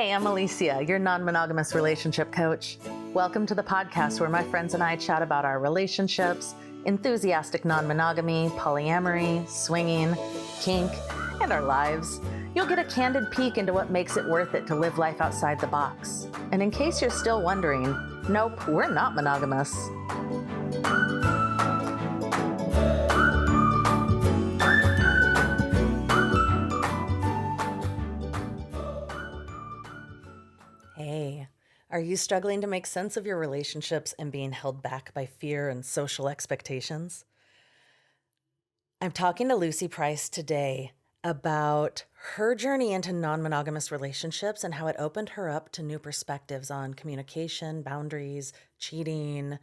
Hey, I'm Alicia, your non-monogamous relationship coach. Welcome to the podcast where my friends and I chat about our relationships, enthusiastic non-monogamy, polyamory, swinging, kink, and our lives. You'll get a candid peek into what makes it worth it to live life outside the box. And in case you're still wondering, nope, we're not monogamous. Hey, are you struggling to make sense of your relationships and being held back by fear and social expectations? I'm talking to Lucy Price today about her journey into non-monogamous relationships and how it opened her up to new perspectives on communication, boundaries, cheating,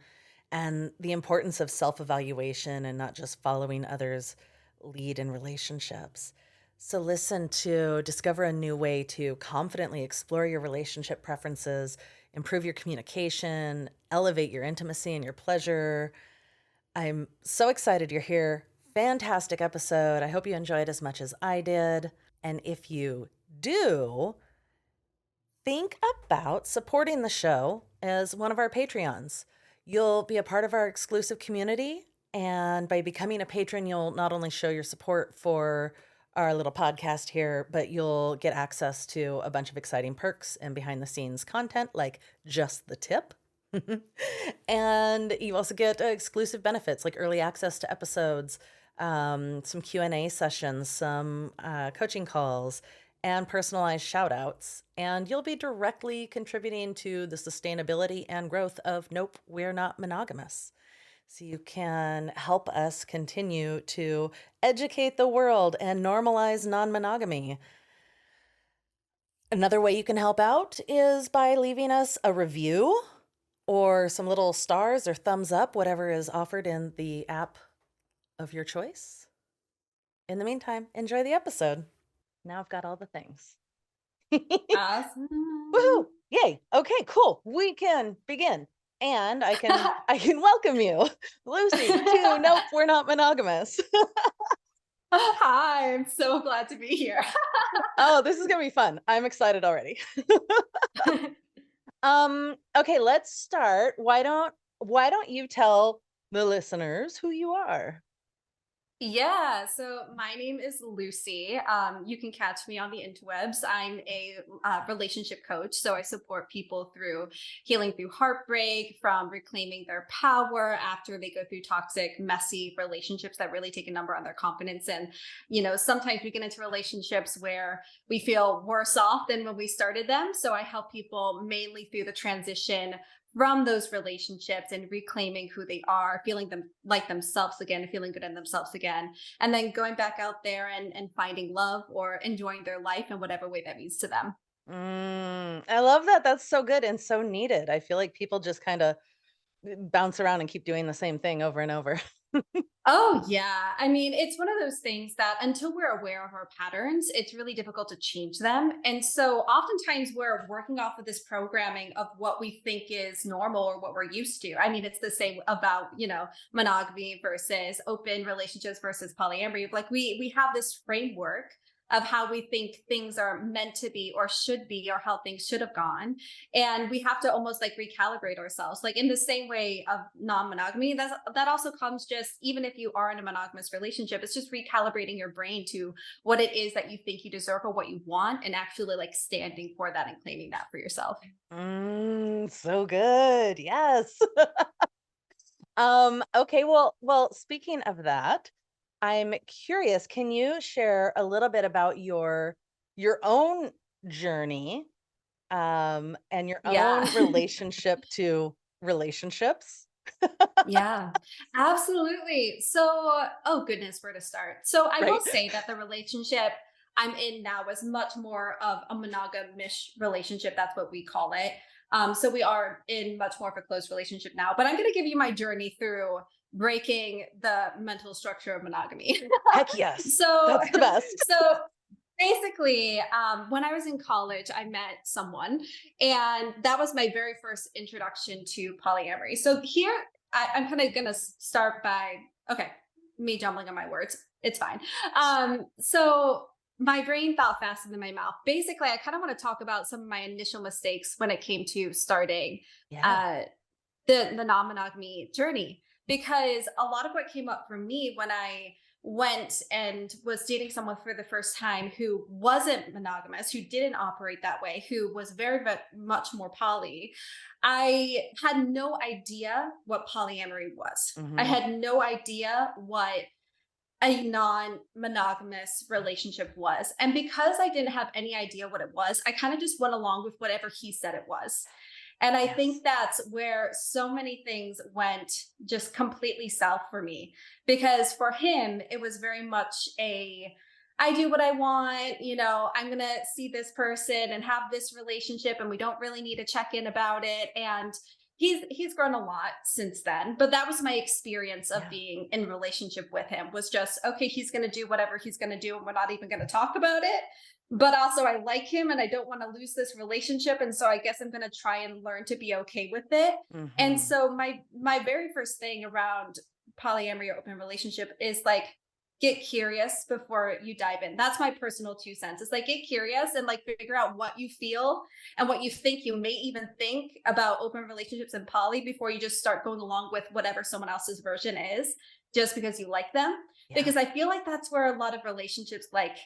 and the importance of self-evaluation and not just following others' lead in relationships. So listen to discover a new way to confidently explore your relationship preferences, improve your communication, elevate your intimacy and your pleasure. I'm so excited you're here. Fantastic episode. I hope you enjoyed as much as I did. And if you do, think about supporting the show as one of our Patreons. You'll be a part of our exclusive community. And by becoming a patron, you'll not only show your support for our little podcast here, but you'll get access to a bunch of exciting perks and behind the scenes content like just the tip. And you also get exclusive benefits like early access to episodes, some Q&A sessions, some coaching calls, and personalized shout outs. And you'll be directly contributing to the sustainability and growth of Nope, We're Not Monogamous. So you can help us continue to educate the world and normalize non-monogamy. Another way you can help out is by leaving us a review or some little stars or thumbs up, whatever is offered in the app of your choice. In the meantime, enjoy the episode. Now I've got all the things. Awesome. Woohoo! Yay! Okay, cool. We can begin. And I can welcome you, Lucy, to Nope, We're Not Monogamous. Hi, I'm so glad to be here. Oh, this is gonna be fun. I'm excited already. Okay, let's start. Why don't you tell the listeners who you are? Yeah, so my name is Lucy. You can catch me on the interwebs. I'm a relationship coach, so I support people through healing through heartbreak, from reclaiming their power after they go through toxic, messy relationships that really take a number on their confidence. And sometimes we get into relationships where we feel worse off than when we started them. So I help people mainly through the transition from those relationships and reclaiming who they are, feeling them like themselves again, feeling good in themselves again, and then going back out there and finding love or enjoying their life in whatever way that means to them. I love that. That's so good and so needed. I feel like people just kind of bounce around and keep doing the same thing over and over. Oh, yeah. I mean, it's one of those things that until we're aware of our patterns, it's really difficult to change them. And so oftentimes we're working off of this programming of what we think is normal or what we're used to. I mean, it's the same about, monogamy versus open relationships versus polyamory. Like we have this framework of how we think things are meant to be or should be or how things should have gone, and we have to almost like recalibrate ourselves, like in the same way of non-monogamy. That also comes just even if you are in a monogamous relationship, it's just recalibrating your brain to what it is that you think you deserve or what you want, and actually like standing for that and claiming that for yourself. So good. Yes. Okay, well, speaking of that, I'm curious, can you share a little bit about your own journey and your Yeah. own relationship to relationships? Yeah, absolutely. So, oh goodness, where to start? So, I will Right? say that the relationship I'm in now is much more of a monogamish relationship. That's what we call it. So, we are in much more of a close relationship now. But I'm going to give you my journey through breaking the mental structure of monogamy. Heck yes. so, That's the best. so basically, when I was in college, I met someone, and that was my very first introduction to polyamory. So here, I'm kind of gonna start by okay, me jumbling on my words. It's fine. So my brain thought faster than my mouth. Basically, I kind of want to talk about some of my initial mistakes when it came to starting Yeah. uh, the non-monogamy journey, because a lot of what came up for me when I went and was dating someone for the first time who wasn't monogamous, who didn't operate that way, who was very, very much more poly, I had no idea what polyamory was. I Hmm. had no idea what a non-monogamous relationship was. And because I didn't have any idea what it was, I kind of just went along with whatever he said it was. And I Yes. think that's where so many things went just completely south for me. Because for him, it was very much a I do what I want, I'm going to see this person and have this relationship and we don't really need to check in about it. And he's grown a lot since then, but that was my experience of Yeah. being in relationship with him, was just okay, he's going to do whatever he's going to do and we're not even going to talk about it. But also I like him and I don't want to lose this relationship, and so I guess I'm going to try and learn to be okay with it. And Hmm. so my very first thing around polyamory or open relationship is like, get curious before you dive in. That's my personal 2 cents. It's like, get curious and like figure out what you feel and what you think you may even think about open relationships and poly before you just start going along with whatever someone else's version is, just because you like them. Yeah. Because I feel like that's where a lot of relationships, like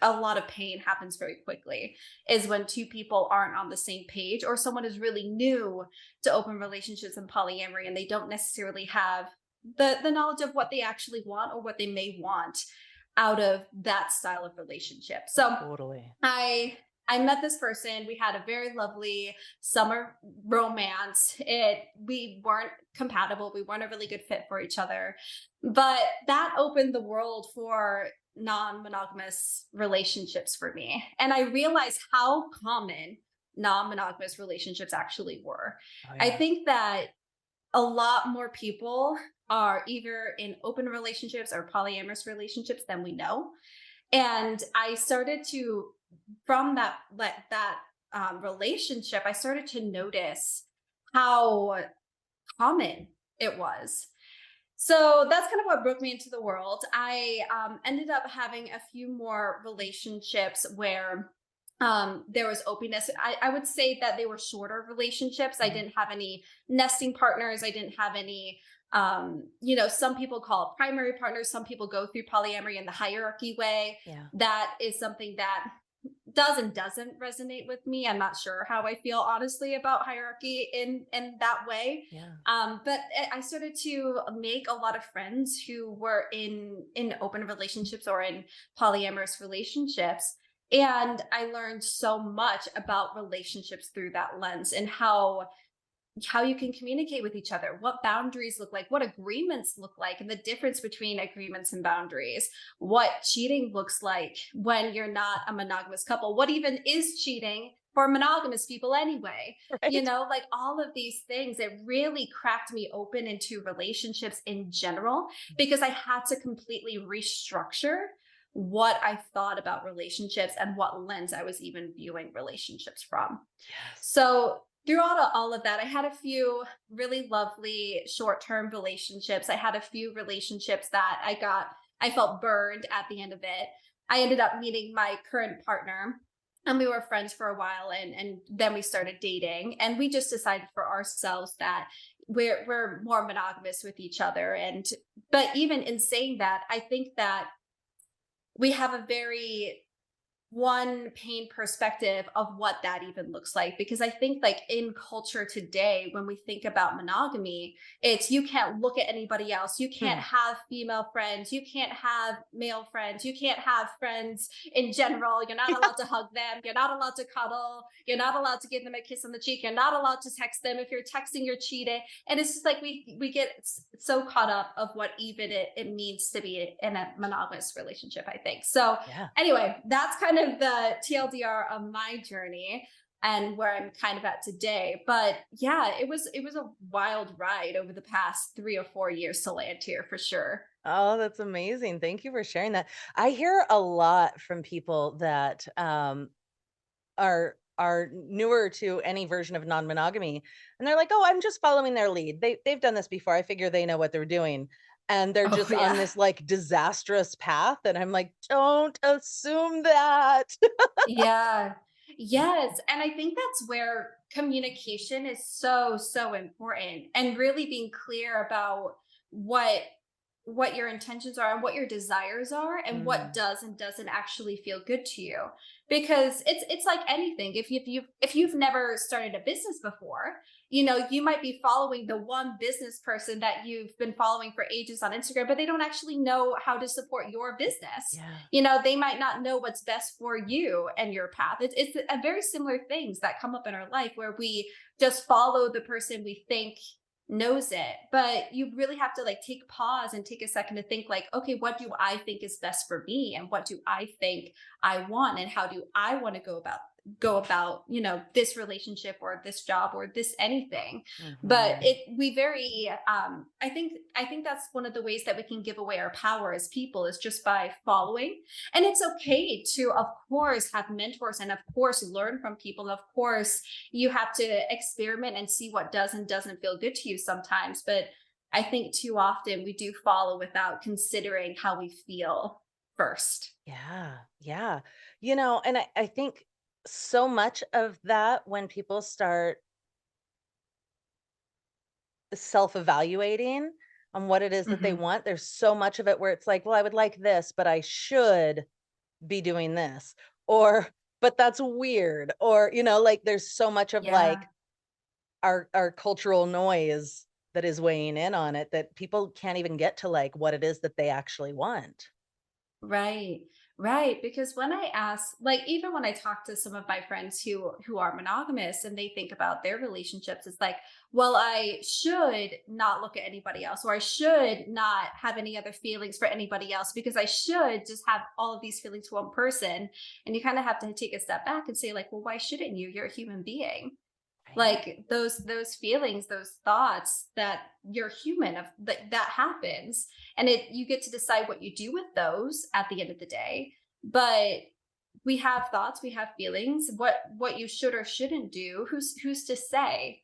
a lot of pain happens very quickly, is when two people aren't on the same page, or someone is really new to open relationships and polyamory and they don't necessarily have the knowledge of what they actually want or what they may want out of that style of relationship. So Totally. I I met this person. We had a very lovely summer romance. We weren't compatible. We weren't a really good fit for each other. But that opened the world for non-monogamous relationships for me. And I realized how common non-monogamous relationships actually were. Oh I yeah. think that a lot more people are either in open relationships or polyamorous relationships than we know. And I started to, from that relationship, I started to notice how common it was. So that's kind of what broke me into the world. I ended up having a few more relationships where there was openness. I would say that they were shorter relationships. I Mhm. didn't have any nesting partners. I didn't have any, some people call it primary partners. Some people go through polyamory in the hierarchy way. Yeah. That is something that does and doesn't resonate with me. I'm not sure how I feel honestly about hierarchy in that way. Yeah. But I started to make a lot of friends who were in open relationships or in polyamorous relationships. And I learned so much about relationships through that lens, and how you can communicate with each other, what boundaries look like, what agreements look like, and the difference between agreements and boundaries, what cheating looks like when you're not a monogamous couple, what even is cheating for monogamous people anyway. Right. Like all of these things, it really cracked me open into relationships in general, because I had to completely restructure what I thought about relationships and what lens I was even viewing relationships from. Yes. So throughout all of that, I had a few really lovely short-term relationships. I had a few relationships that I felt burned at the end of it. I ended up meeting my current partner and we were friends for a while, and then we started dating, and we just decided for ourselves that we're more monogamous with each other. And but even in saying that, I think that we have a very one pain perspective of what that even looks like, because I think like in culture today, when we think about monogamy, it's you can't look at anybody else, you can't Hmm. have female friends, you can't have male friends, you can't have friends in general, you're not allowed to hug them, you're not allowed to cuddle, you're not allowed to give them a kiss on the cheek, you're not allowed to text them, if you're texting you're cheating. And it's just like we get so caught up of what even it means to be in a monogamous relationship, I think. So Yeah. anyway, that's kind of the TLDR of my journey and where I'm kind of at today. But yeah, it was a wild ride over the past 3 or 4 years to land here for sure. Oh, that's amazing. Thank you for sharing that. I hear a lot from people that are newer to any version of non-monogamy, and they're like, "Oh, I'm just following their lead. They've done this before. I figure they know what they're doing." and they're Oh, just on yeah. this, like, disastrous path, and I'm like, "Don't assume that." Yeah. Yes. And I think that's where communication is so, so important, and really being clear about what what your intentions are and what your desires are and what Mm, does and doesn't actually feel good to you. Because it's like anything. If you've never started a business before, you might be following the one business person that you've been following for ages on Instagram, but they don't actually know how to support your business. yeah. They might not know what's best for you and your path. It's a very similar things that come up in our life where we just follow the person we think knows it. But you really have to like take pause and take a second to think like, okay, what do I think is best for me, and what do I think I want, and how do I want to go about this relationship or this job or this anything. But Mhm. it we very I think that's one of the ways that we can give away our power as people, is just by following. And it's okay to, of course, have mentors, and of course learn from people, and of course you have to experiment and see what does and doesn't feel good to you sometimes. But I think too often we do follow without considering how we feel first. Yeah, yeah. And I think so much of that when people start self-evaluating on what it is that they Hmm. want, there's so much of it where it's like, "Well, I would like this, but I should be doing this," or, "But that's weird," or, like, there's so much of, Yeah. like, our cultural noise that is weighing in on it that people can't even get to, like, what it is that they actually want. Right. Right. Because when I ask, like, even when I talk to some of my friends who are monogamous and they think about their relationships, it's like, well, I should not look at anybody else, or I should not have any other feelings for anybody else, because I should just have all of these feelings for one person. And you kind of have to take a step back and say, like, well, why shouldn't you? You're a human being. Right? Like those feelings, those thoughts, that you're human, of that happens. And it you get to decide what you do with those at the end of the day. But we have thoughts, we have feelings. What you should or shouldn't do, who's to say?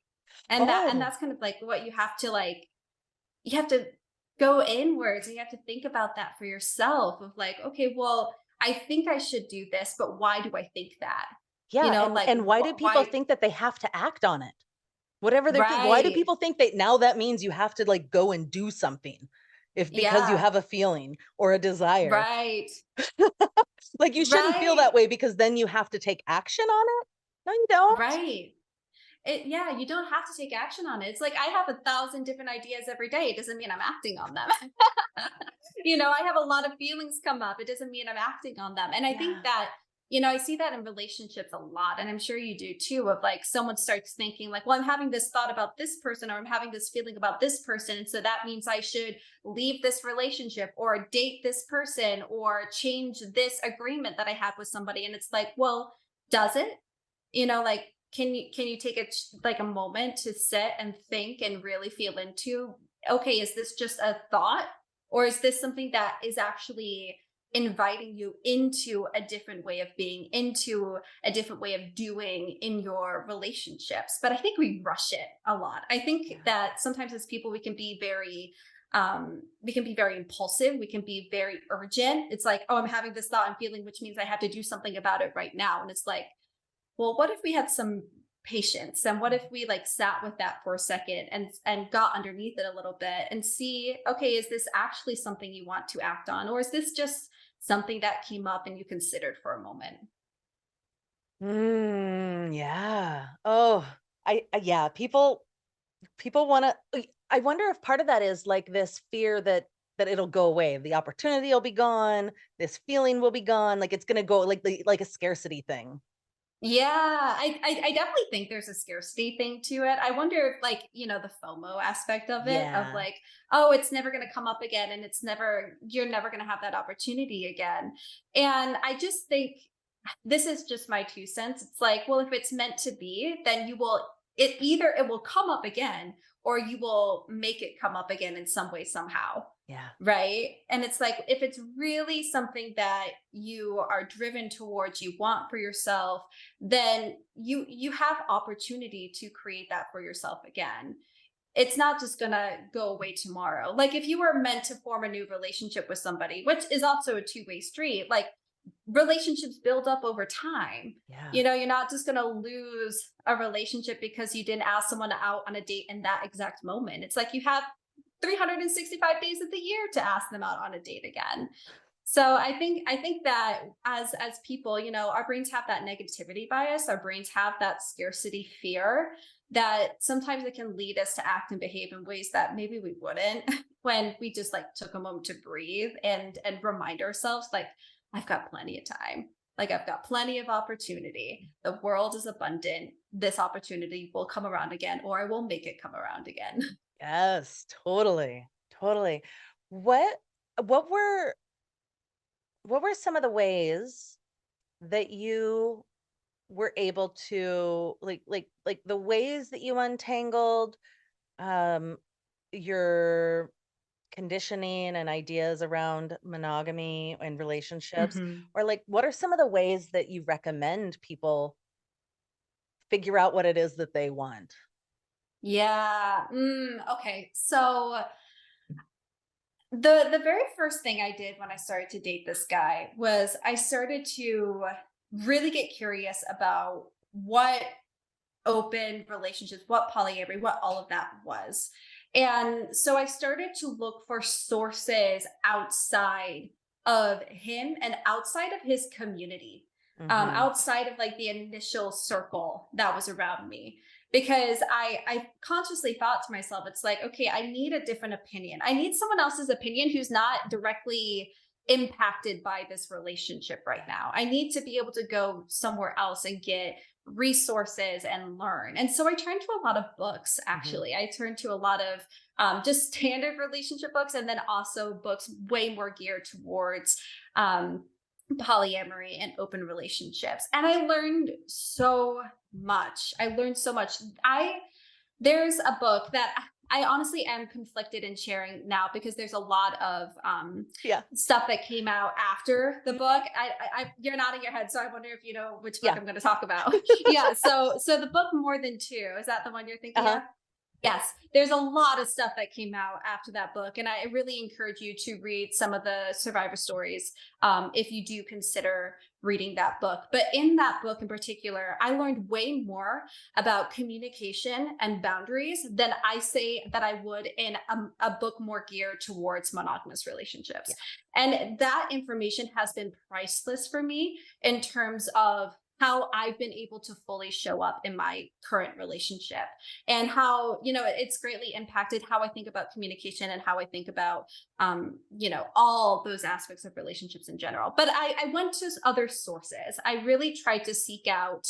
And Oh, that's kind of like what you have to, like, you have to go inwards, and you have to think about that for yourself, of like, okay, well, I think I should do this, but why do I think that? yeah, and Like, and why do people why? think that they have to act on it? Whatever they're think why do Right. people think that now that means you have to, like, go and do something if because you Yeah. have a feeling or a desire? Right. Like, you shouldn't feel Right. that way because then you have to take action on it? No, you don't. Right. Yeah, you don't have to take action on it. It's like I have 1,000 different ideas every day. It doesn't mean I'm acting on them. I have a lot of feelings come up. It doesn't mean I'm acting on them. And I think Yeah. that, I see that in relationships a lot. And I'm sure you do too, of like someone starts thinking, like, well, I'm having this thought about this person, or I'm having this feeling about this person. And so that means I should leave this relationship or date this person or change this agreement that I have with somebody. And it's like, well, does it? Like, can you take like a moment to sit and think and really feel into, okay, is this just a thought, or is this something that is actually inviting you into a different way of being, into a different way of doing in your relationships? But I think we rush it a lot. I think Yeah. that sometimes as people we can be very impulsive, we can be very urgent. It's like, oh, I'm having this thought and feeling, which means I have to do something about it right now. And it's like, well, what if we had some patience, and what if Mhm. we like sat with that for a second and got underneath it a little bit and see, okay, is this actually something you want to act on, or is this just something that came up and you considered for a moment? Yeah. Oh, yeah, people wanna I wonder if part of that is, like, this fear that it'll go away, the opportunity will be gone, this feeling will be gone, like, it's gonna go like a scarcity thing. Yeah, I definitely think there's a scarcity thing to it. I wonder if, like, the FOMO aspect of it, of Yeah. like, oh, it's never going to come up again, and you're never going to have that opportunity again. And I just think, this is just my 2 cents. It's like, well, if it's meant to be, then it will come up again, or you will make it come up again in some way, somehow. Yeah. Right. And it's like, if it's really something that you are driven towards, you want for yourself, then you have opportunity to create that for yourself again. it's not just gonna go away tomorrow. Like if you were meant to form a new relationship with somebody, which is also a two-way street, like relationships build up over time. Yeah. You know, you're not just gonna lose a relationship because you didn't ask someone out on a date in that exact moment. It's like you have 365 days of the year to ask them out on a date again. So I think that as people, you know, our brains have that negativity bias. Our brains have that scarcity fear that sometimes it can lead us to act and behave in ways that maybe we wouldn't when we just like took a moment to breathe and remind ourselves like I've got plenty of time. Like I've got plenty of opportunity. The world is abundant. This opportunity will come around again or I will make it come around again. Yes, totally. Totally. What what were what were some of the ways that you were able to like the ways that you untangled um your conditioning and ideas around monogamy and relationships, Mhm. or like what are some of the ways that you recommend people figure out what it is that they want? Yeah. Okay. So the very first thing I did when I started to date this guy was I started to really get curious about what open relationships, what polyamory, what all of that was. And so I started to look for sources outside of him and outside of his community, Mhm. outside of like the initial circle that was around me. Because I consciously thought to myself, it's like, okay, I need a different opinion. I need someone else's opinion who's not directly impacted by this relationship right now. I need to be able to go somewhere else and get resources and learn. And so I turned to a lot of books, Mhm. actually. I turned to a lot of just standard relationship books and then also books way more geared towards polyamory and open relationships. And I learned so much. I learned so much. There's a book that I honestly am conflicted in sharing now because there's a lot of Yeah. stuff that came out after the book. You're nodding your head, so I wonder if you know which book Yeah. I'm going to talk about. Yeah, so the book More Than Two, is that the one you're thinking Uh-huh. of? Yes, there's a lot of stuff that came out after that book, and I really encourage you to read some of the survivor stories if you do consider reading that book. But in that book in particular, I learned way more about communication and boundaries than I say that I would in a book more geared towards monogamous relationships. Yeah. And that information has been priceless for me in terms of how I've been able to fully show up in my current relationship and how it's greatly impacted how I think about communication and how I think about all those aspects of relationships in general. But I went to other sources. I really tried to seek out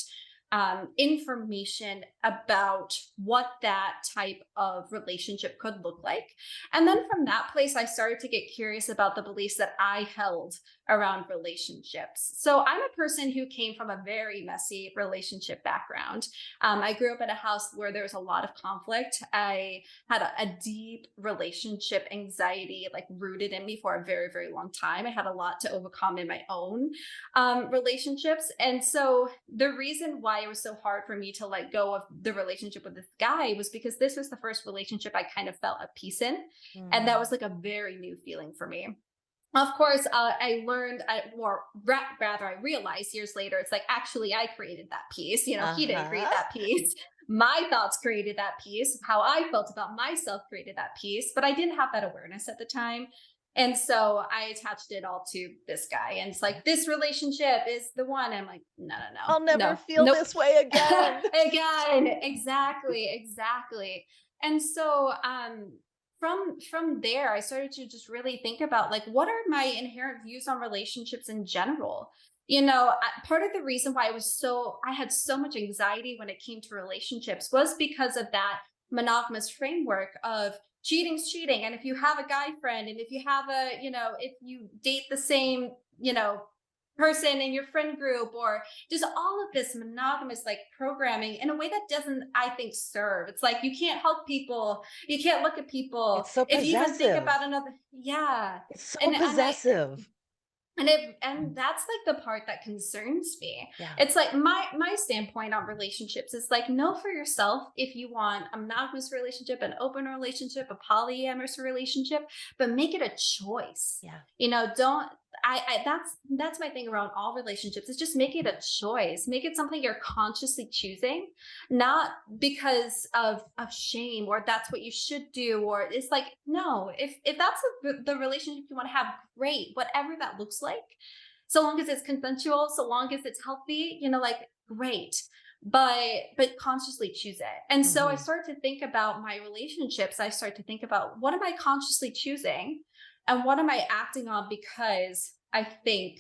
information about what that type of relationship could look like. And then from that place, I started to get curious about the beliefs that I held around relationships. So I'm a person who came from a very messy relationship background. I grew up in a house where there was a lot of conflict. I had a deep relationship anxiety, like rooted in me for a very, very long time. I had a lot to overcome in my own relationships. And so the reason why it was so hard for me to let go of the relationship with this guy was because this was the first relationship I kind of felt at peace in. And that Mhm. was like a very new feeling for me. Of course, I learned, rather, I realized years later, it's like, actually, I created that piece. You know, he didn't create Uh-huh. that piece. My thoughts created that piece. How I felt about myself created that piece. But I didn't have that awareness at the time. And so I attached it all to this guy. And it's like, this relationship is the one. I'm like, no, no, I'll never no, feel no, this way nope. again. Again, exactly, exactly. And so from there I started to just really think about like what are my inherent views on relationships in general. Part of the reason why I had so much anxiety when it came to relationships was because of that monogamous framework of cheating's cheating, and if you have a guy friend, and if you have if you date the same person in your friend group, or just all of this monogamous like programming in a way that doesn't, I think, serve. It's like you can't help people, you can't look at people It's so if you even think about possessive. another. Yeah. It's so And I possessive. and that's like the part that concerns me. Yeah. It's like my standpoint on relationships is like, know for yourself if you want a monogamous relationship, an open relationship, a polyamorous relationship, but make it a choice. Yeah. Don't I that's my thing around all relationships, is just make it a choice. Make it something you're consciously choosing, not because of shame or that's what you should do. Or it's like, no, if that's the relationship you want to have, great, whatever that looks like, so long as it's consensual, so long as it's healthy, like, great. But consciously choose it. And so I Hmm. start to think about my relationships. I start to think about, what am I consciously choosing, and what am I acting on because I think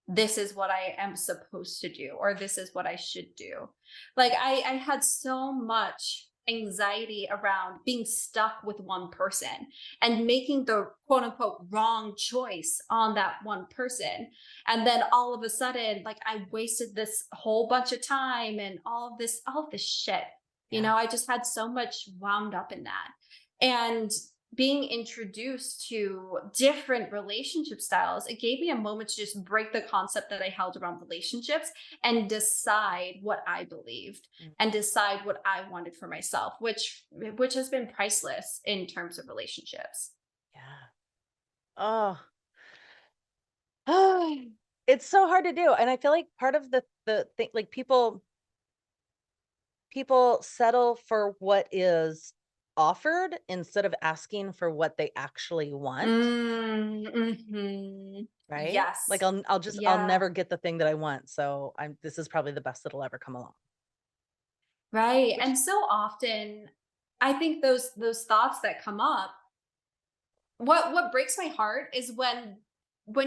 this is what I am supposed to do, or this is what I should do. Like, I had so much anxiety around being stuck with one person and making the quote unquote wrong choice on that one person. And then all of a sudden, like, I wasted this whole bunch of time and all of this shit. Yeah. I just had so much wound up in that. And being introduced to different relationship styles, it gave me a moment to just break the concept that I held around relationships and decide what I believed Mm. and decide what I wanted for myself, which has been priceless in terms of relationships. Yeah. Oh, oh, it's so hard to do. And I feel like part of the thing, like people settle for what is offered instead of asking for what they actually want, right? Like Yes. I'll Yeah. never get the thing that I want, so this is probably the best that'll ever come along. Right. Which And so often I think those thoughts that come up, what breaks my heart is when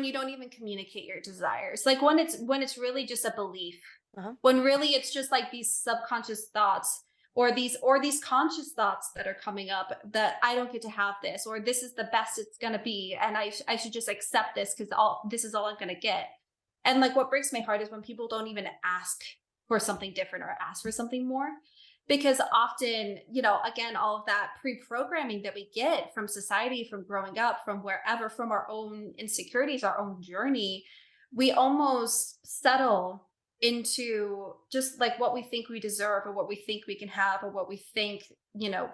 you don't even communicate your desires. Like, when it's really just a belief, uh-huh. when really it's just like these subconscious thoughts, or these conscious thoughts that are coming up, that I don't get to have this, or this is the best it's going to be, and I should just accept this because all this is all I'm going to get. And like, what breaks my heart is when people don't even ask for something different or ask for something more. Because often, again, all of that pre-programming that we get from society, from growing up, from wherever, from our own insecurities, our own journey, we almost settle into just like what we think we deserve, or what we think we can have, or what we think,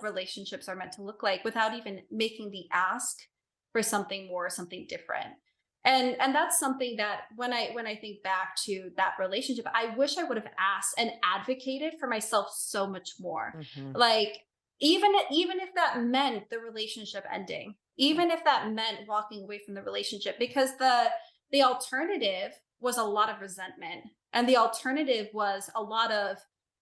relationships are meant to look like, without even making the ask for something more, something different. And that's something that, when I think back to that relationship, I wish I would have asked and advocated for myself so much more. Mhm. Like, even if that meant the relationship ending, Yeah. even if that meant walking away from the relationship, because the alternative was a lot of resentment, and the alternative was a lot of,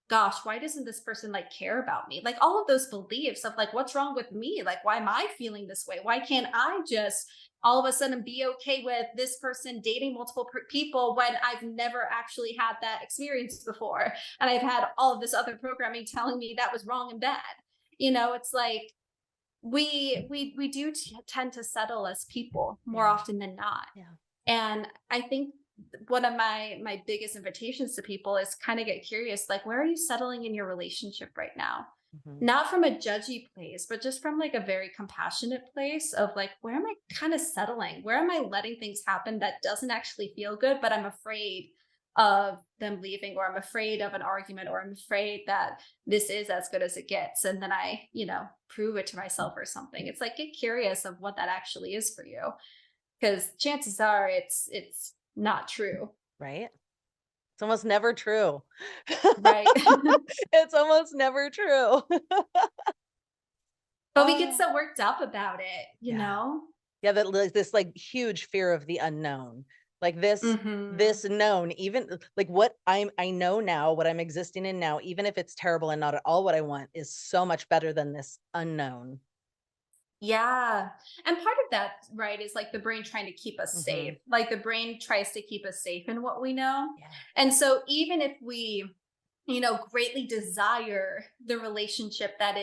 gosh, why doesn't this person like care about me? Like, all of those beliefs of like, what's wrong with me? Like, why am I feeling this way? Why can't I just all of a sudden be okay with this person dating multiple people, when I've never actually had that experience before, and I've had all of this other programming telling me that was wrong and bad. It's like, we do tend to settle as people more Yeah. often than not. Yeah. And I think one of my biggest invitations to people is kind of get curious, like, where are you settling in your relationship right now? Mhm. Not from a judgy place, but just from like a very compassionate place of like, where am I kind of settling? Where am I letting things happen that doesn't actually feel good, but I'm afraid of them leaving, or I'm afraid of an argument, or I'm afraid that this is as good as it gets. And then I, prove it to myself or something. It's like, get curious of what that actually is for you, because chances are it's not true. Right? It's almost never true. Right. It's almost never true. But we get Oh, so worked up about it, you yeah. know? Yeah, that like this like huge fear of the unknown. Like this Hmm. known, even like what I know now, what I'm existing in now, even if it's terrible and not at all what I want, is so much better than this unknown. Yeah. And part of that, right, is like the brain trying to keep us safe. Mhm. Like, the brain tries to keep us safe in what we know. Yeah. And so even if we, greatly desire the relationship that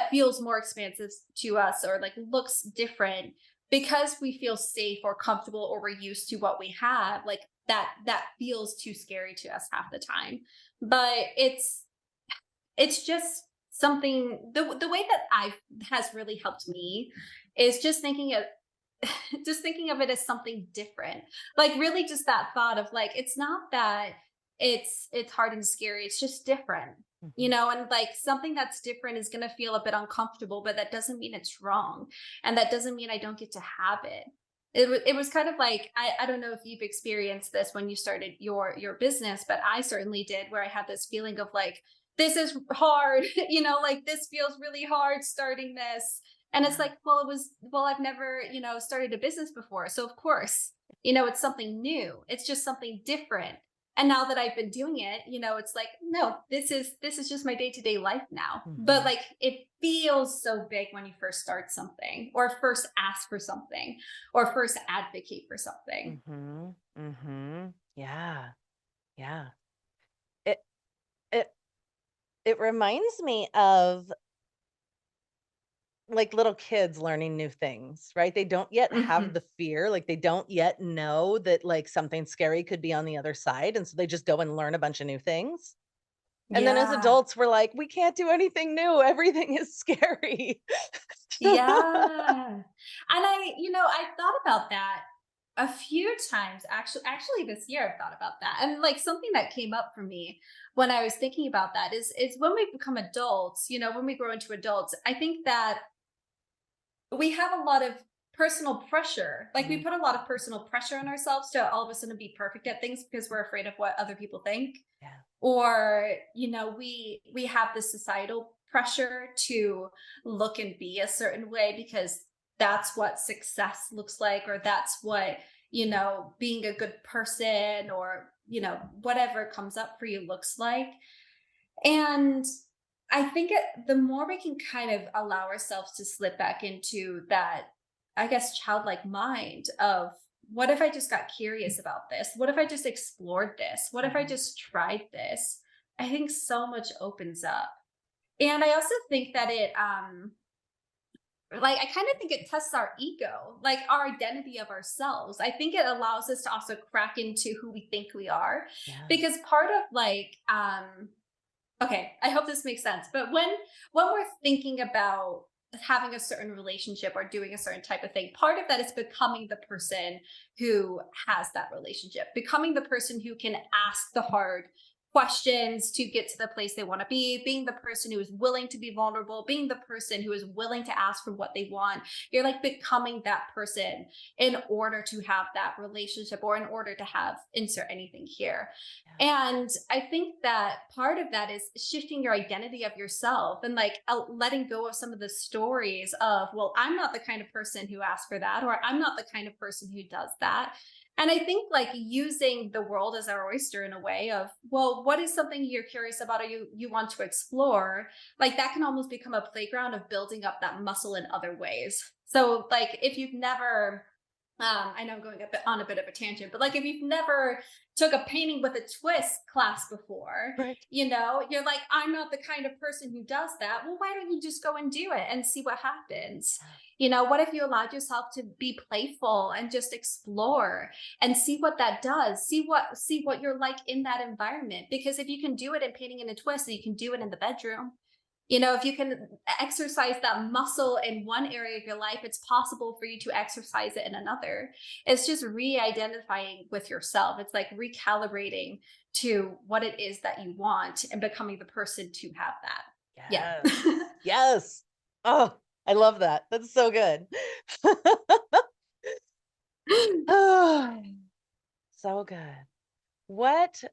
feels more expansive to us, or like looks different, because we feel safe or comfortable, or we're used to what we have, like, that feels too scary to us half the time. But it's just something, the way that I has really helped me is just thinking just thinking of it as something different. Like really just that thought of like, it's not that it's hard and scary, it's just different. You Mhm. know, and like something that's different is going to feel a bit uncomfortable, but that doesn't mean it's wrong. And that doesn't mean I don't get to have it. It was kind of like I don't know if you've experienced this when you started your business, but I certainly did, where I had this feeling of like, this is hard, like this feels really hard starting this. And it's Yeah. like, well, I've never, started a business before. So of course, it's something new. It's just something different. And now that I've been doing it, it's like, no, this is just my day-to-day life now. But Mhm. like it feels so big when you first start something or first ask for something or first advocate for something. Mhm. Mhm. Yeah. Yeah. It it it reminds me of, like, little kids learning new things, right? They don't yet have Mhm. the fear, like, they don't yet know that, like, something scary could be on the other side, and so they just go and learn a bunch of new things. And then as Yeah. adults, we're like, "We can't do anything new, everything is scary." Yeah. And I thought about that a few times actually this year I've thought about that. And like something that came up for me when I was thinking about that is when we become adults, when we grow into adults, I think that we have a lot of personal pressure. Like we Mm, put a lot of personal pressure on ourselves to all of a sudden be perfect at things because we're afraid of what other people think. yeah, Or we have this societal pressure to look and be a certain way because that's what success looks like, or that's what being a good person, or whatever comes up for you looks like. And I think the more we can kind of allow ourselves to slip back into that, I guess, childlike mind of, what if I just got curious about this? What if I just explored this? What if I mhm, just tried this? I think so much opens up. And I also think that I kind of think it tests our ego, like our identity of ourselves. I think it allows us to also crack into who we think we are. yeah, Because part of okay, I hope this makes sense. But when we're thinking about having a certain relationship or doing a certain type of thing, part of that is becoming the person who has that relationship, becoming the person who can ask the hard questions to get to the place they want to be, being the person who is willing to be vulnerable, being the person who is willing to ask for what they want. You're like becoming that person in order to have that relationship, or in order to have insert anything here. yeah, And I think that part of that is shifting your identity of yourself, and like letting go of some of the stories of, well, I'm not the kind of person who asks for that, or I'm not the kind of person who does that. And I think like using the world as our oyster in a way of, well, what is something you're curious about, or you want to explore? Like that can almost become a playground of building up that muscle in other ways. So like if you've never I know I'm going on a bit of a tangent, but like if you've never took a painting with a twist class before, right. you're like, I'm not the kind of person who does that. Well, why don't you just go and do it and see what happens? Yeah, What if you allowed yourself to be playful and just explore and see what that does? See what you're like in that environment. Because if you can do it in painting in a twist, you can do it in the bedroom. If you can exercise that muscle in one area of your life, it's possible for you to exercise it in another. It's just re-identifying with yourself. It's like recalibrating to what it is that you want and becoming the person to have that. Yeah. yes, yes. Oh, I love that, that's so good. Oh, so good. What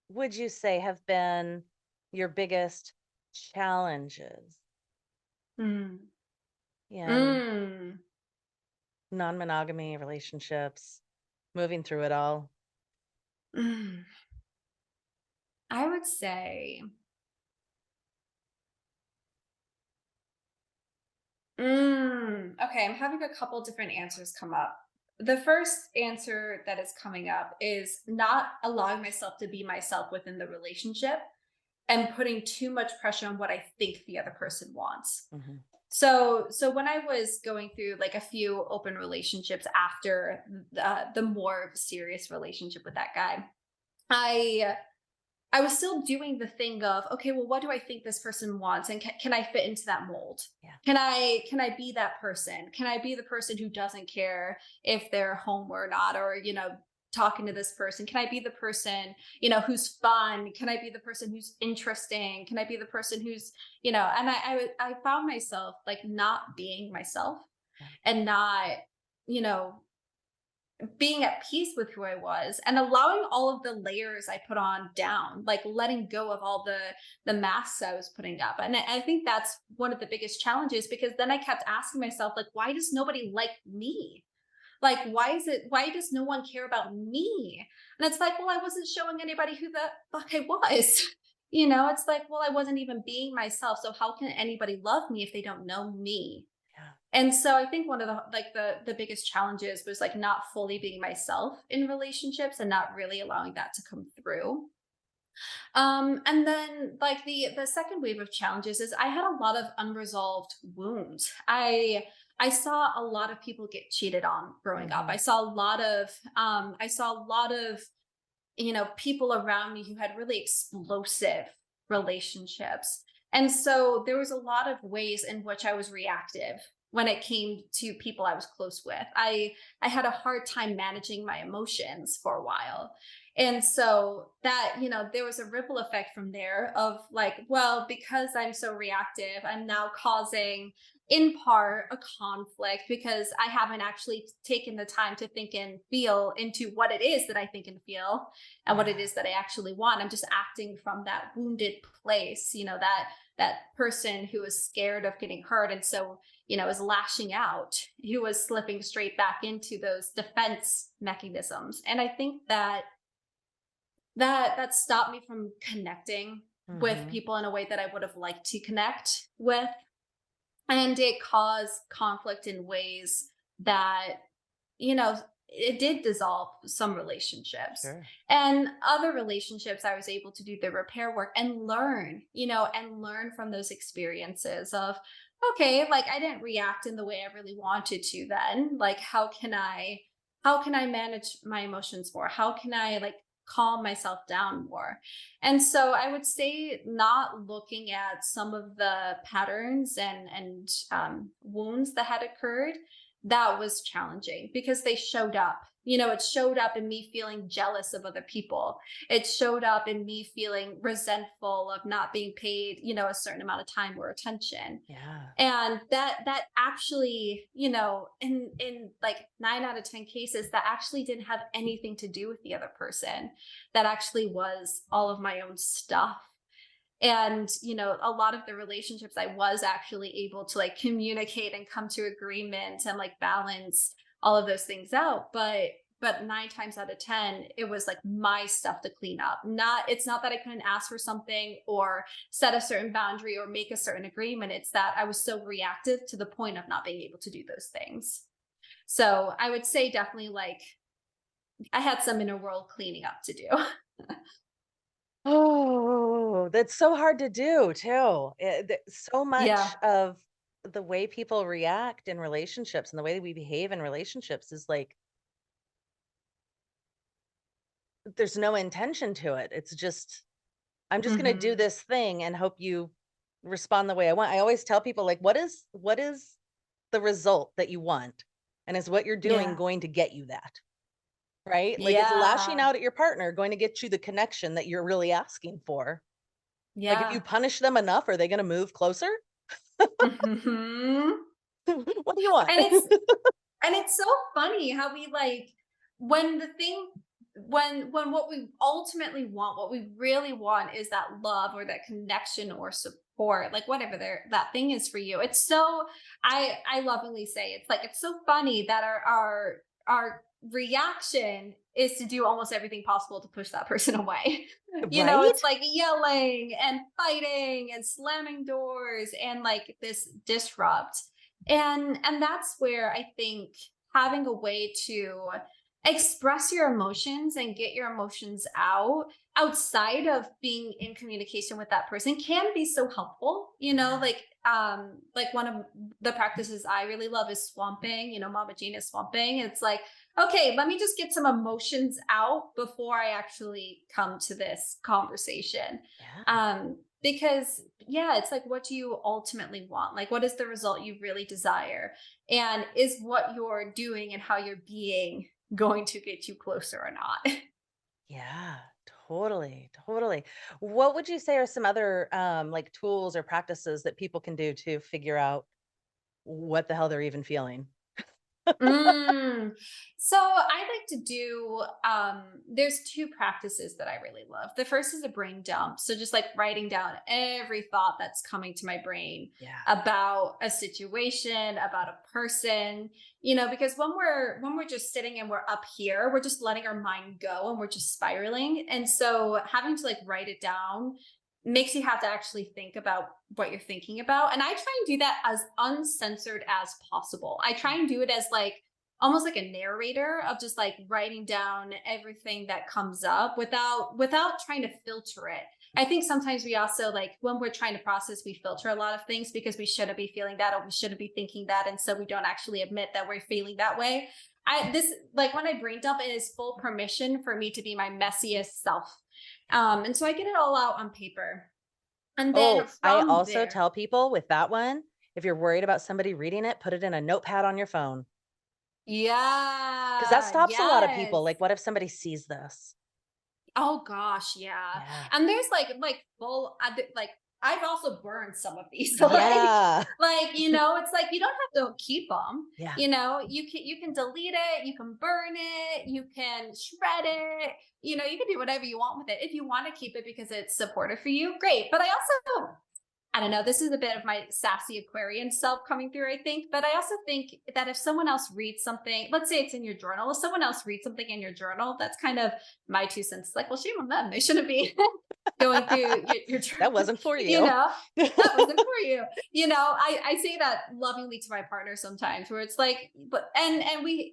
would you say have been your biggest challenges Mm. in Mm. non-monogamy relationships, moving through it all? Mm. I would say, okay, I'm having a couple different answers come up. The first answer that is coming up is not allowing myself to be myself within the relationship and putting too much pressure on what I think the other person wants. Mhm. So when I was going through like a few open relationships after the more serious relationship with that guy, I I was still doing the thing of, okay, well, what do I think this person wants? And can I fit into that mold? Yeah. Can I be that person? Can I be the person who doesn't care if they're home or not, or, talking to this person? Can I be the person, who's fun? Can I be the person who's interesting? Can I be the person who's, and I found myself like not being myself Yeah. and not, you know, being at peace with who I was and allowing all of the layers I put on down, like letting go of all the masks I was putting up. And I think that's one of the biggest challenges, because then I kept asking myself, like, why does nobody like me? Like, why does no one care about me? And it's like, well, I wasn't showing anybody who the fuck I was. It's like, well, I wasn't even being myself. So how can anybody love me if they don't know me? Yeah. And so I think one of the biggest challenges was like not fully being myself in relationships and not really allowing that to come through. And then like the second wave of challenges is I had a lot of unresolved wounds. I saw a lot of people get cheated on growing up. Hmm. I saw a lot of people around me who had really explosive relationships. And so there was a lot of ways in which I was reactive when it came to people I was close with. I had a hard time managing my emotions for a while. And so that, there was a ripple effect from there of like, well, because I'm so reactive, I'm now causing in part a conflict because I haven't actually taken the time to think and feel into what it is that I think and feel and what it Yeah. is that I actually want. I'm just acting from that wounded place, that person who is scared of getting hurt. And so, is lashing out, who was slipping straight back into those defense mechanisms. And I think that stopped me from connecting with Hmm. people in a way that I would have liked to connect with. And it caused conflict in ways that, you know, it did dissolve some relationships. Sure. And other relationships, I was able to do the repair work and learn, and learn from those experiences of, okay, like I didn't react in the way I really wanted to then. Like, how can I manage my emotions more? How can I like calm myself down more? And so I would say not looking at some of the patterns and wounds that had occurred, that was challenging because they showed up. It showed up in me feeling jealous of other people. It showed up in me feeling resentful of not being paid, a certain amount of time or attention. Yeah. And that actually, in like 9 out of 10 cases, that actually didn't have anything to do with the other person. That actually was all of my own stuff. And a lot of the relationships I was actually able to like communicate and come to agreement and like balance all of those things out, but 9 times out of 10 it was like my stuff to clean up. Not It's not that I couldn't ask for something or set a certain boundary or make a certain agreement. It's that I was so reactive to the point of not being able to do those things. So I would say definitely like I had some inner world cleaning up to do. Oh, that's so hard to do too. So much Yeah. of the way people react in relationships and the way that we behave in relationships is like there's no intention to it. It's just I'm just going to do Hmm. this thing and hope you respond the way I want. I always tell people like what is the result that you want? And is what you're doing Yeah. going to get you that? Right? Like is lashing Yeah. out at your partner going to get you the connection that you're really asking for? Like if you Yeah. punish them enough, are they going to move closer? Mhm. What do you want? And it's so funny how we like when the thing when what we ultimately want, what we really want is that love or that connection or support, like whatever that thing is for you. It's so I lovingly say it's like it's so funny that our reaction is to do almost everything possible to push that person away. It's Right? like yelling and fighting and slamming doors and like this disrupt. And that's where I think having a way to express your emotions and get your emotions out outside of being in communication with that person can be so helpful, Yeah. like one of the practices I really love is swamping, Mama Gina swamping. It's like, okay, let me just get some emotions out before I actually come to this conversation. Yeah. Because yeah, it's like, what do you ultimately want? Like, what is the result you really desire? And is what you're doing and how you're being going to get you closer or not? Yeah. Totally. Totally. What would you say are some other like tools or practices that people can do to figure out what the hell they're even feeling? Mm. So I like to do there's two practices that I really love. The first is a brain dump. So just like writing down every thought that's coming to my brain Yeah. about a situation, about a person, because when we're just sitting and we're up here, we're just letting our mind go and we're just spiraling. And so having to like write it down makes you have to actually think about what you're thinking about. And I try and do that as uncensored as possible. I try and do it as like almost like a narrator of just like writing down everything that comes up without trying to filter it. I think sometimes we also like when we're trying to process, we filter a lot of things because we shouldn't be feeling that or we shouldn't be thinking that. And so we don't actually admit that we're feeling that way. This like when I brain dump, it is full permission for me to be my messiest self. And so I get it all out on paper. And then Oh, I from also there, tell people with that one, if you're worried about somebody reading it, put it in a notepad on your phone. 'Cause that yeah, stops a lot of yes. people, like, what if somebody sees this? Oh gosh, yeah. Yeah. And there's like full like I've also burned some of these. Yeah. It's like you don't have to keep them. Yeah. You can delete it, you can burn it, you can shred it. You can do whatever you want with it. If you want to keep it because it's supportive for you, great. But I don't know, this is a bit of my sassy Aquarian self coming through, I think. But I also think that if someone else reads something, let's say it's in your journal, if someone else reads something in your journal, that's kind of my 2 cents. Like, well, shame on them. They shouldn't be going through your That journal, wasn't for you you. know? That wasn't for you. I say that lovingly to my partner sometimes where it's like, but and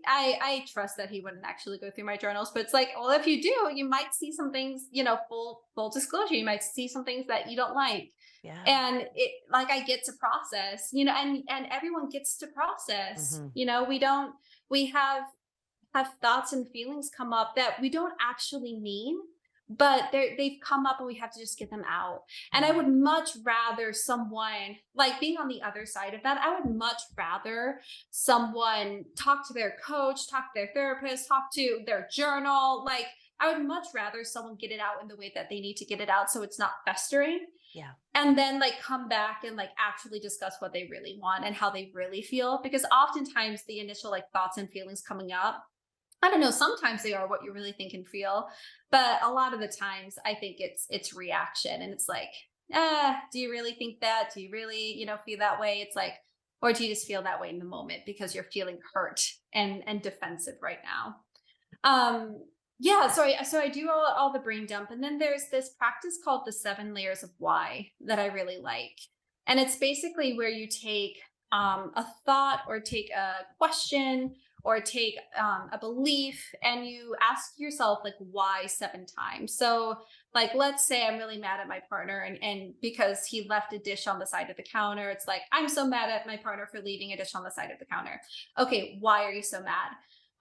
I trust that he wouldn't actually go through my journals, but it's like, well, if you do, you might see some things, full disclosure, you might see some things that you don't like Yeah. and it like I get to process, and everyone gets to process. Mhm. We have thoughts and feelings come up that we don't actually mean, but they've come up and we have to just get them out. And I Yeah. would much rather someone like being on the other side of that. I would much rather someone talk to their coach, talk to their therapist, talk to their journal. Like I would much rather someone get it out in the way that they need to get it out so it's not festering Yeah. and then like come back and like actually discuss what they really want and how they really feel because oftentimes the initial like thoughts and feelings coming up, I don't know, sometimes they are what you really think and feel, but a lot of the times I think it's reaction and it's like, do you really think that, do you really feel that way? It's like, or do you just feel that way in the moment because you're feeling hurt and defensive right now? Yeah, so I do all the brain dump, and then there's this practice called the 7 layers of why that I really like, and it's basically where you take a thought or take a question or take a belief and you ask yourself like why 7 times. So like let's say I'm really mad at my partner and because he left a dish on the side of the counter, it's like I'm so mad at my partner for leaving a dish on the side of the counter. Okay, why are you so mad?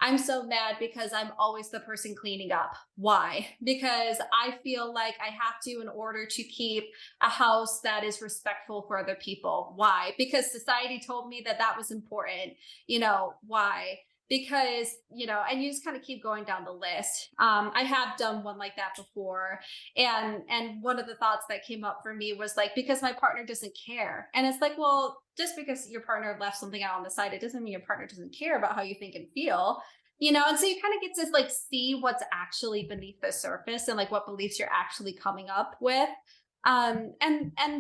I'm so mad because I'm always the person cleaning up. Why? Because I feel like I have to in order to keep a house that is respectful for other people. Why? Because society told me that that was important. Why? Because, and you just kind of keep going down the list. I have done one like that before. And one of the thoughts that came up for me was like, because my partner doesn't care. And it's like, well, just because your partner left something out on the side, it doesn't mean your partner doesn't care about how you think and feel. And so you kind of get to like see what's actually beneath the surface and like what beliefs you're actually coming up with. And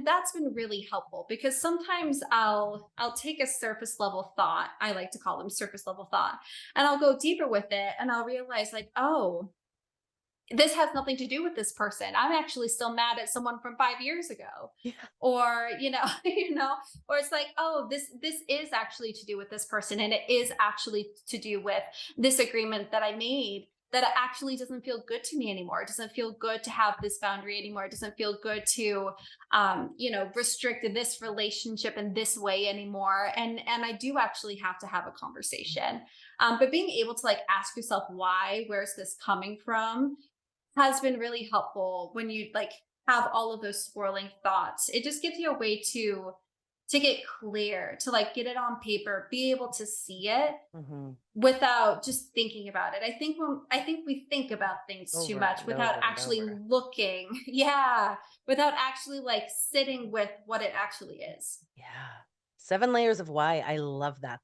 that's been really helpful because sometimes I'll take a surface level thought, I like to call them surface level thought, and I'll go deeper with it and I'll realize like, oh, this has nothing to do with this person. I'm actually still mad at someone from 5 years ago. Yeah. Or, or it's like, oh, this is actually to do with this person. And it is actually to do with this agreement that I made that actually doesn't feel good to me anymore. It doesn't feel good to have this boundary anymore. It doesn't feel good to restrict this relationship in this way anymore. And I do actually have to have a conversation. But being able to like ask yourself why, where's this coming from, has been really helpful when you like have all of those swirling thoughts. It just gives you a way to get clear, to like get it on paper, be able to see it Hmm. without just thinking about it. I think we think about things too Over much and without over and actually over. looking. Yeah, without actually like sitting with what it actually is. Yeah. 7 layers of why. I love that.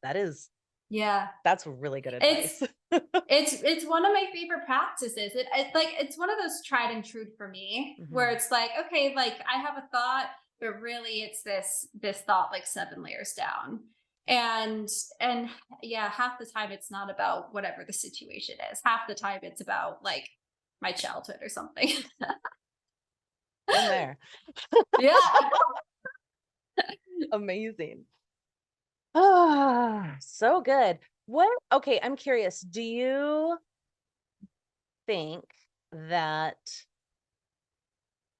Yeah. That's really good It's advice. it's one of my favorite practices. It's one of those tried and true for me where Hmm. it's like, okay, like I have a thought, but really it's this thought like 7 layers down. And and yeah, half the time it's not about whatever the situation is. Half the time it's about like my childhood or something. Been there. Yeah. Amazing. Ah, so good. Okay, I'm curious. Do you think that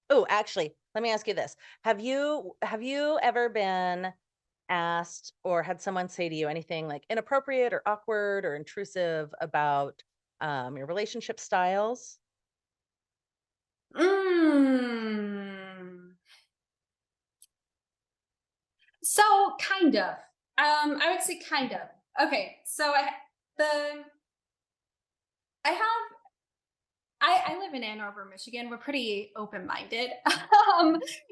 Oh, actually, let me ask you this. Have you ever been asked or had someone say to you anything like inappropriate or awkward or intrusive about your relationship styles? Mm. So kind of. I would say kind of. Okay, so the I have I live in Ann Arbor, Michigan. We're pretty open minded,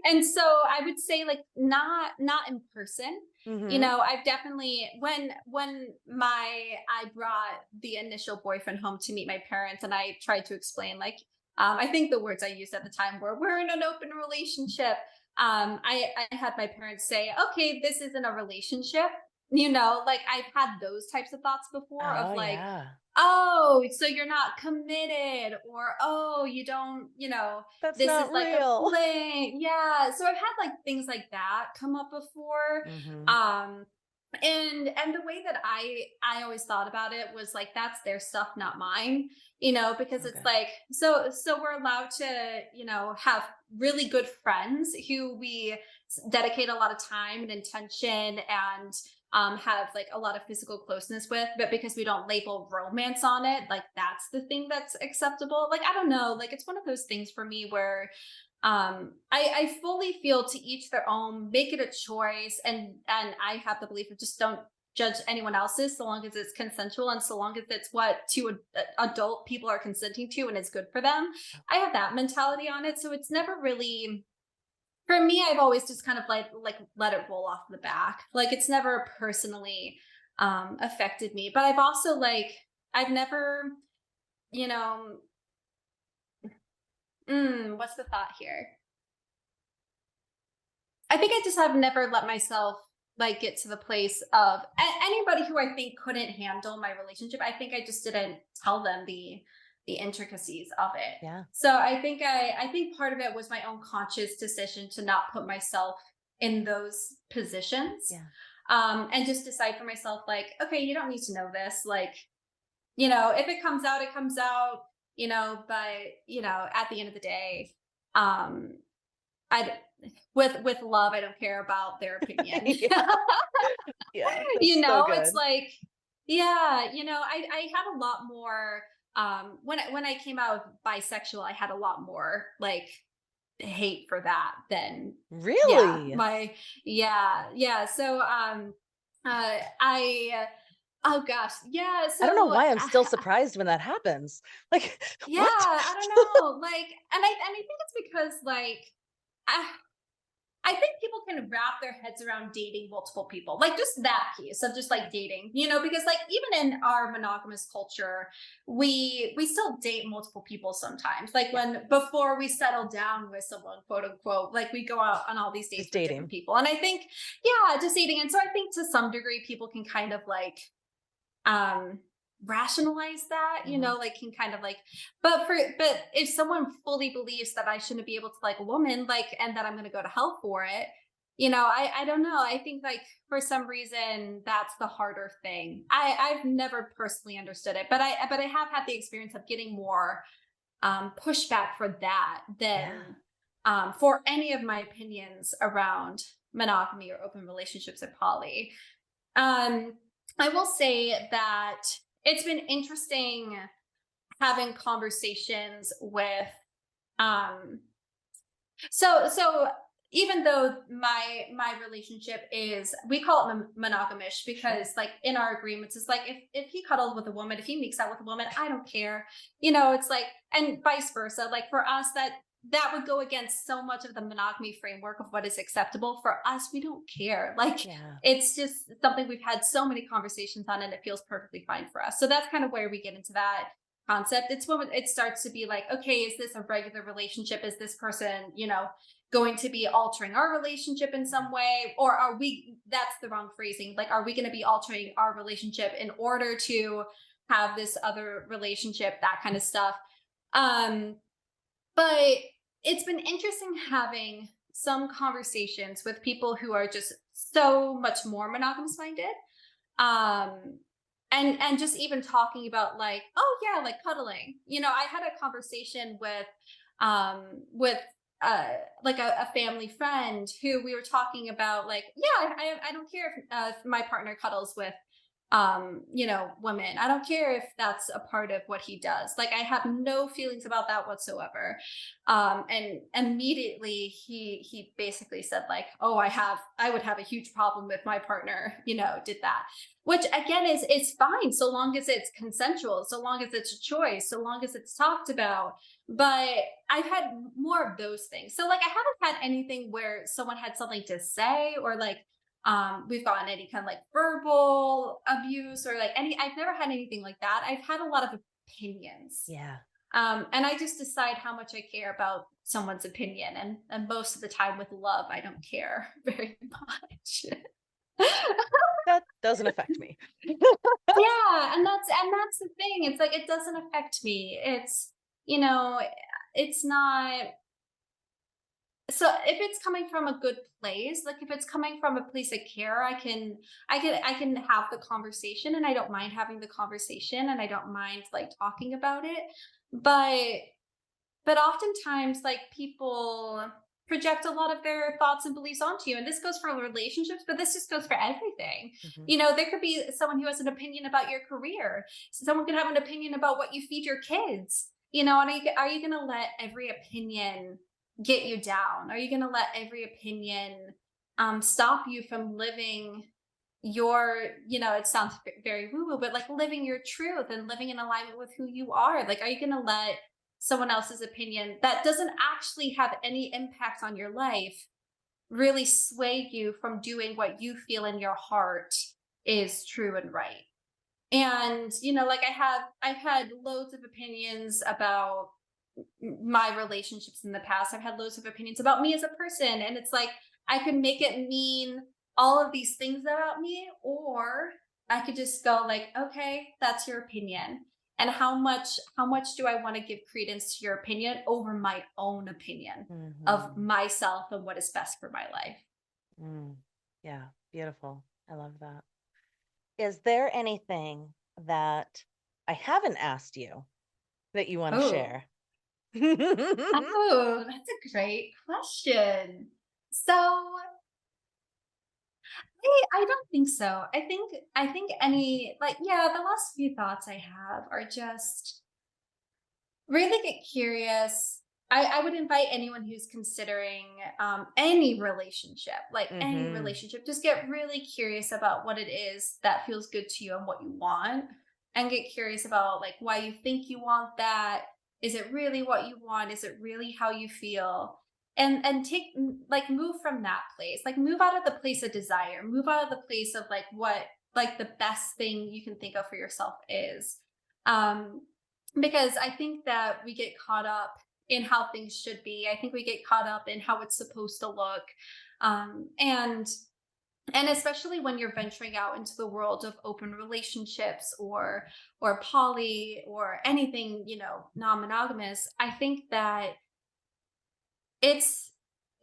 and so I would say like not in person. Mhm. I've definitely when my I brought the initial boyfriend home to meet my parents, and I tried to explain like I think the words I used at the time were we're in an open relationship. I had my parents say, okay, this isn't a relationship. Like I've had those types of thoughts before of Oh, like, yeah. oh, so you're not committed, or oh, you don't, That's this is not like a real. fling. Yeah. So I've had like things like that come up before. Mhm. Um, and the way that I always thought about it was like that's their stuff, not mine, because So it's good. like so we're allowed to, have really good friends who we dedicate a lot of time and intention and have like a lot of physical closeness with, but because we don't label romance on it, like that's the thing that's acceptable. Like, I don't know, like it's one of those things for me where I fully feel to each their own, make it a choice. And I have the belief of just don't judge anyone else's so long as it's consensual and so long as it's what two adult people are consenting to and it's good for them. I have that mentality on it. So it's never really, for me, I've always just kind of like let it roll off the back. Like it's never personally affected me. But I've also like I've never, you know, what's the thought here? I think I just have never let myself like get to the place of anybody who I think couldn't handle my relationship. I think I just didn't tell them the intricacies of it. Yeah. So I think part of it was my own conscious decision to not put myself in those positions. Yeah. And just decide for myself like, okay, you don't need to know this. Like, if it comes out, it comes out. But at the end of the day, um, I with love, I don't care about their opinion. Yeah. Yeah. That's so It's good. like, yeah, I had a lot more when I came out bisexual, I had a lot more like hate for that than yeah, Really? my yeah. So I oh gosh, yeah, I don't know so why I'm still surprised when that happens. Like, yeah, what? I don't know. Like and I think it's because like I, I think people can wrap their heads around dating multiple people, like just that piece of just Yeah. like dating, because like even in our monogamous culture, we still date multiple people sometimes. Like Yeah. when before we settle down with someone, quote unquote, like we go out on all these dates Just with different dating. people. And I think, yeah, just dating. And so I think to some degree, people can kind of like um rationalize that, Mhm. like can kind of like, but if someone fully believes that I shouldn't be able to like a woman, like, and that I'm going to go to hell for it, I don't know. I think like for some reason that's the harder thing. I've never personally understood it, but I have had the experience of getting more pushback for that Yeah. than for any of my opinions around monogamy or open relationships or poly. Um, I will say that it's been interesting having conversations with um so even though my relationship is, we call it monogamish, Sure. because like in our agreements it's like if he cuddles with a woman, if he makes out with a woman, I don't care. It's like, and vice versa, like for us that would go against so much of the monogamy framework of what is acceptable. For us, we don't care. Like Yeah. it's just something we've had so many conversations on, and it feels perfectly fine for us. So that's kind of where we get into that concept. It's when it starts to be like, okay, is this a regular relationship? Is this person, going to be altering our relationship in Yeah. some way? Or are we, that's the wrong phrasing. Like, are we going to be altering our relationship in order to have this other relationship, that kind of stuff? Um, but it's been interesting having some conversations with people who are just so much more monogamous minded, and just even talking about like, oh yeah, like cuddling. I had a conversation with like a family friend who we were talking about like, yeah, I don't care if my partner cuddles with women. I don't care if that's a part of what he does. Like I have no feelings about that whatsoever. And immediately he basically said like, oh, I would have a huge problem with my partner, did that. Which again is fine so long as it's consensual, so long as it's a choice, so long as it's talked about. But I've had more of those things. So like I haven't had anything where someone had something to say, or like we've gotten any kind of like verbal abuse, or like I've never had anything like that. I've had a lot of opinions. Yeah. And I just decide how much I care about someone's opinion. And most of the time with love, I don't care very much. That doesn't affect me. Yeah, and that's the thing. It's like it doesn't affect me. You know, it's not, so if it's coming from a good place, like if it's coming from a place of care, I can have the conversation, and I don't mind having the conversation, and I don't mind like talking about it. But oftentimes like people project a lot of their thoughts and beliefs onto you, and this goes for relationships, but this just goes for everything. Mhm. There could be someone who has an opinion about your career. Someone could have an opinion about what you feed your kids. And are you going to let every opinion get you down? Are you going to let every opinion stop you from living your, it sounds very woo woo, but like living your truth and living in alignment with who you are? Like, are you going to let someone else's opinion that doesn't actually have any impact on your life really sway you from doing what you feel in your heart is true and right? And like I've had loads of opinions about my relationships in the past. I've had loads of opinions about me as a person, and it's like I could make it mean all of these things about me, or I could just go like, okay, that's your opinion. And how much do I want to give credence to your opinion over my own opinion of Mhm. myself and what is best for my life? Mm. Yeah, beautiful. I love that. Is there anything that I haven't asked you that you wanna Oh, share? oh, that's a great question. So I don't think so. I think any, like, yeah, the last few thoughts I have are just really get curious. I would invite anyone who's considering any relationship, like any Mhm. relationship, just get really curious about what it is that feels good to you and what you want, and get curious about like why you think you want that. Is it really what you want? Is it really how you feel? And like move from that place, like move out of the place of desire, move out of the place of like what like the best thing you can think of for yourself is. Um, because I think that we get caught up in how things should be. I think we get caught up in how it's supposed to look. And And especially when you're venturing out into the world of open relationships or poly or anything, non-monogamous, I think that it's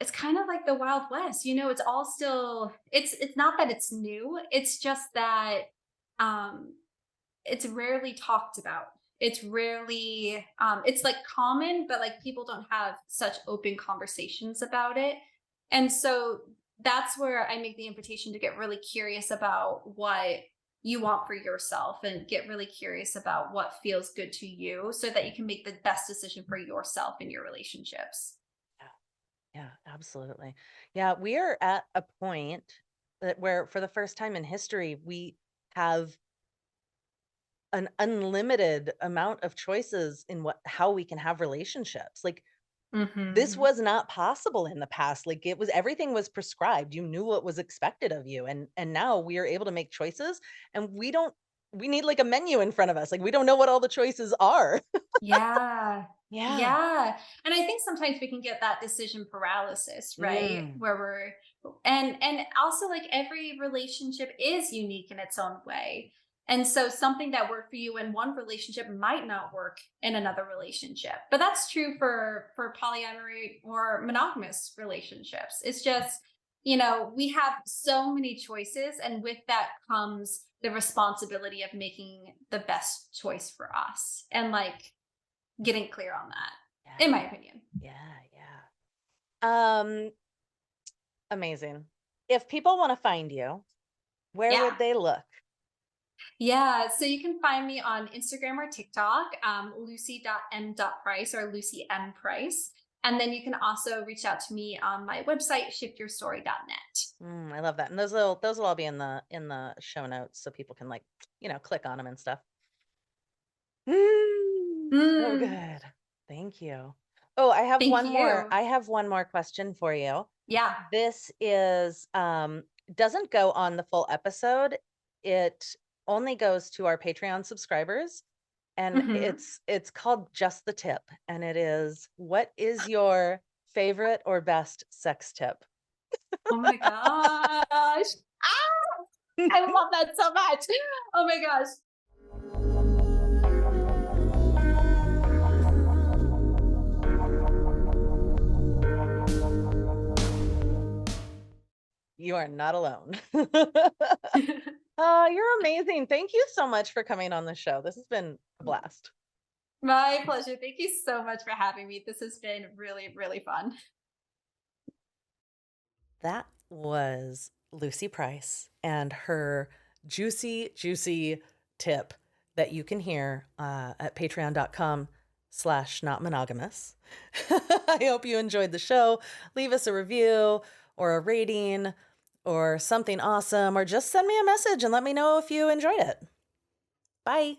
it's kind of like the Wild West. It's all still it's not that it's new, it's just that um it's rarely talked about. It's rarely it's like common, but like people don't have such open conversations about it. And so that's where I make the invitation to get really curious about what you want for yourself and get really curious about what feels good to you so that you can make the best decision for yourself in your relationships. Yeah. Yeah, absolutely. Yeah, we are at a point that where for the first time in history, we have an unlimited amount of choices in how we can have relationships. Like this Mhm. was not possible in the past. Like it was everything was prescribed. You knew what was expected of you. And now we are able to make choices and we need like a menu in front of us. Like we don't know what all the choices are. Yeah. Yeah. Yeah. And I think sometimes we can get that decision paralysis, right? Mm. Where and also like every relationship is unique in its own way. And so something that worked for you in one relationship might not work in another relationship. But that's true for polyamory or monogamous relationships. It's just, we have so many choices and with that comes the responsibility of making the best choice for us. And like getting clear on that, in Yeah. my opinion. Yeah. Yeah. Um, amazing. If people want to find you, where Yeah. would they look? Yeah. So you can find me on Instagram or TikTok, lucy.m.price or Lucy M. Price. And then you can also reach out to me on my website, shiftyourstory.net. I love that. And those will all be in the show notes so people can like, click on them and stuff. So Mm, good. Thank you. Oh, I have thank one more. you. I have one more question for you. Yeah. This is doesn't go on the full episode. It only goes to our Patreon subscribers and Hmm. it's called Just the Tip and it is what is your favorite or best sex tip? Oh my gosh. Ah, I love that so much. Oh my gosh. You are not alone. You're amazing. Thank you so much for coming on the show. This has been a blast. My pleasure. Thank you so much for having me. This has been really, really fun. That was Lucy Price and her juicy, juicy tip that you can hear at patreon.com/not monogamous. I hope you enjoyed the show. Leave us a review or a rating or something awesome, or just send me a message and let me know if you enjoyed it. Bye.